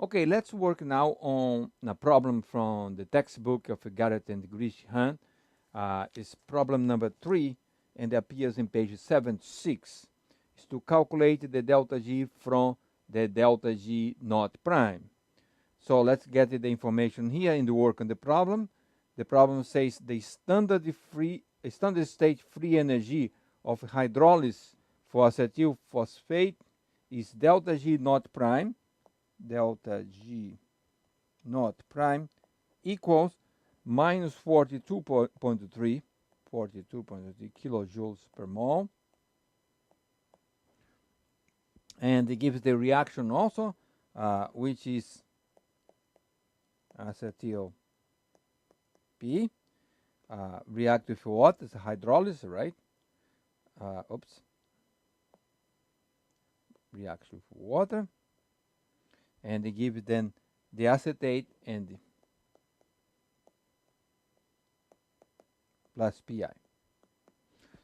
Okay, let's work now on a problem from the textbook of Garrett and Grisham. It's problem number 3, and it appears in page 76. It's to calculate the delta G from the delta G naught prime. So let's get the information here in the work on the problem. The problem says the standard state free energy of hydrolysis for acetyl phosphate is delta G naught prime, delta G naught prime equals minus 42.3 kilojoules per mole, and it gives the reaction also, which is acetyl P react with what? It's hydrolysis, right? Reacts with water, and they give then the acetate and plus Pi.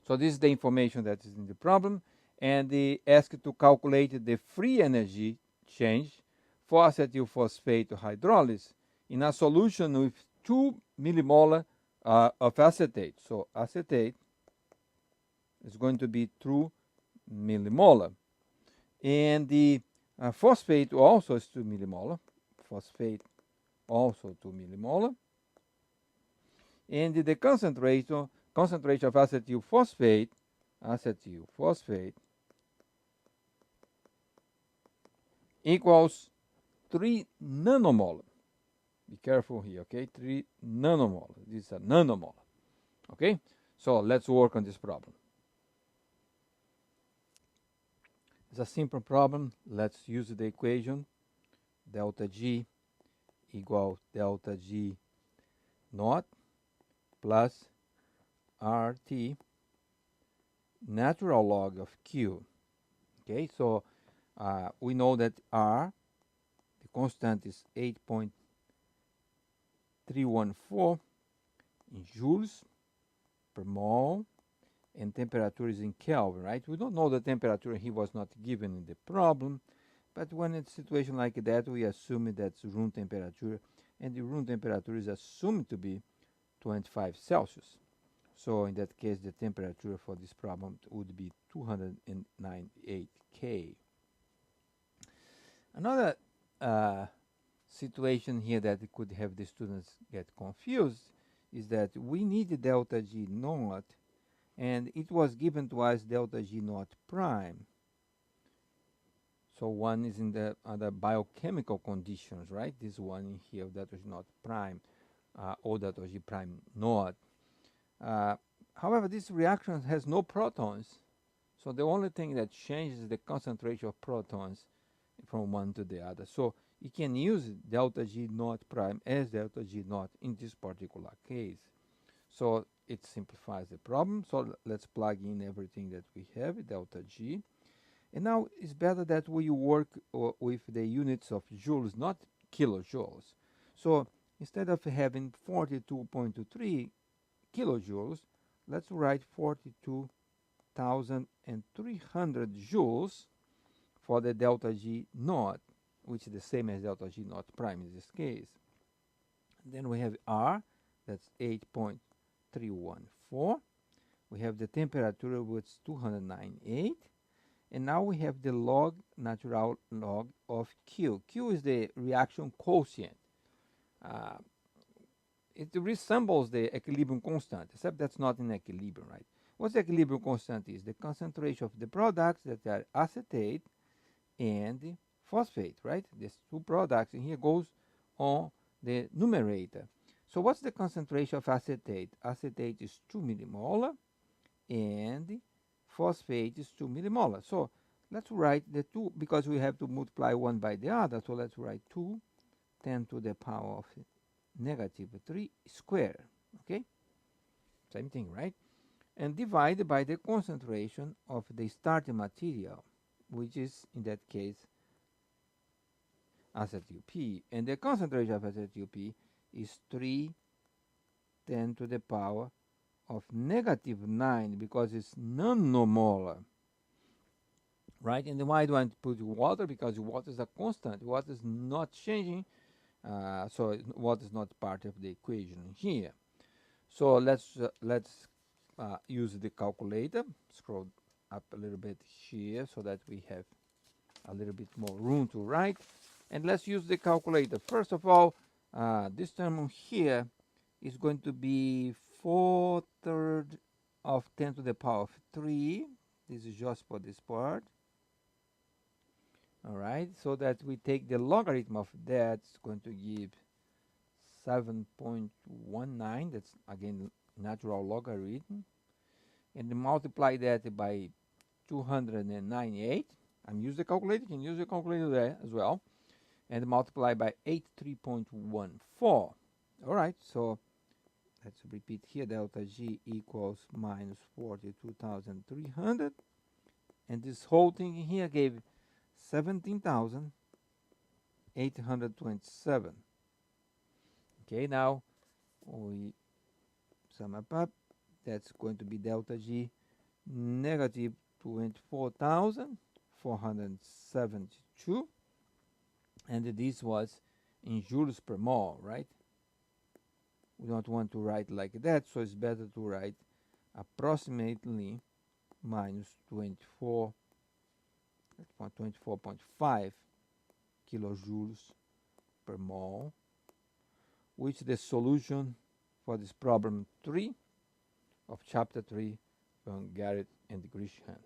So this is the information that is in the problem, and they ask to calculate the free energy change for acetyl phosphate hydrolysis in a solution with 2 millimolar of acetate. So acetate is going to be 2 millimolar, and the phosphate also is 2 millimolar. Phosphate also 2 millimolar, and the concentration of acetyl phosphate equals 3 nanomolar. Be careful here, okay? 3 nanomolar. This is a nanomolar. Okay? So let's work on this problem. It's a simple problem. Let's use the equation delta G equals delta G naught plus RT natural log of Q. Okay, so we know that R, the constant, is 8.314 in joules per mole, and temperature is in Kelvin, right? We don't know the temperature, he was not given in the problem, but when it's a situation like that, we assume that's room temperature, and the room temperature is assumed to be 25 Celsius. So in that case, the temperature for this problem would be 298 K. Another situation here that could have the students get confused is that we need delta G naught, and it was given to us delta G naught prime. So one is in the other biochemical conditions, right? This one in here, delta G naught prime, or delta G prime naught. However, this reaction has no protons, so the only thing that changes is the concentration of protons from one to the other. So you can use delta G naught prime as delta G naught in this particular case. So it simplifies the problem. So let's plug in everything that we have, delta G. And now it's better that we work with the units of joules, not kilojoules. So instead of having 42.3 kilojoules, let's write 42,300 joules for the delta G naught, which is the same as delta G naught prime in this case. Then we have R, that's 8.314. We have the temperature, which is 298. And now we have the natural log of Q. Q is the reaction quotient. It resembles the equilibrium constant, except that's not in equilibrium, right? What the equilibrium constant is? The concentration of the products that are acetate and phosphate, right? These two products, and here goes on the numerator. So what's the concentration of acetate? Acetate is 2 millimolar, and phosphate is 2 millimolar. So let's write the two, because we have to multiply one by the other. So let's write 2 10 to the power of negative 3 squared. Okay, same thing, right? And divide by the concentration of the starting material, which is in that case acetyl P, and the concentration of acetyl P is 3 10 to the power of negative 9, because it's nanomolar. right? And why do I put water? Because water is a constant. Water is not changing, so water is not part of the equation here. So let's use the calculator. Scroll up a little bit here so that we have a little bit more room to write. And let's use the calculator. First of all, this term here is going to be 4/3 of 10 to the power of 3. This is just for this part. All right, so that we take the logarithm of that, it's going to give 7.19. That's again natural logarithm. And multiply that by 298. I'm using the calculator, you can use the calculator there as well. And multiply by 83.14. All right, so let's repeat here. Delta G equals minus 42,300. And this whole thing here gave 17,827. Okay, now we sum up. That's going to be delta G negative 24,472. And this was in joules per mole, right? We don't want to write like that, so it's better to write approximately minus 24.5 kilojoules per mole, which is the solution for this problem 3 of chapter 3 from Garrett and Grisham.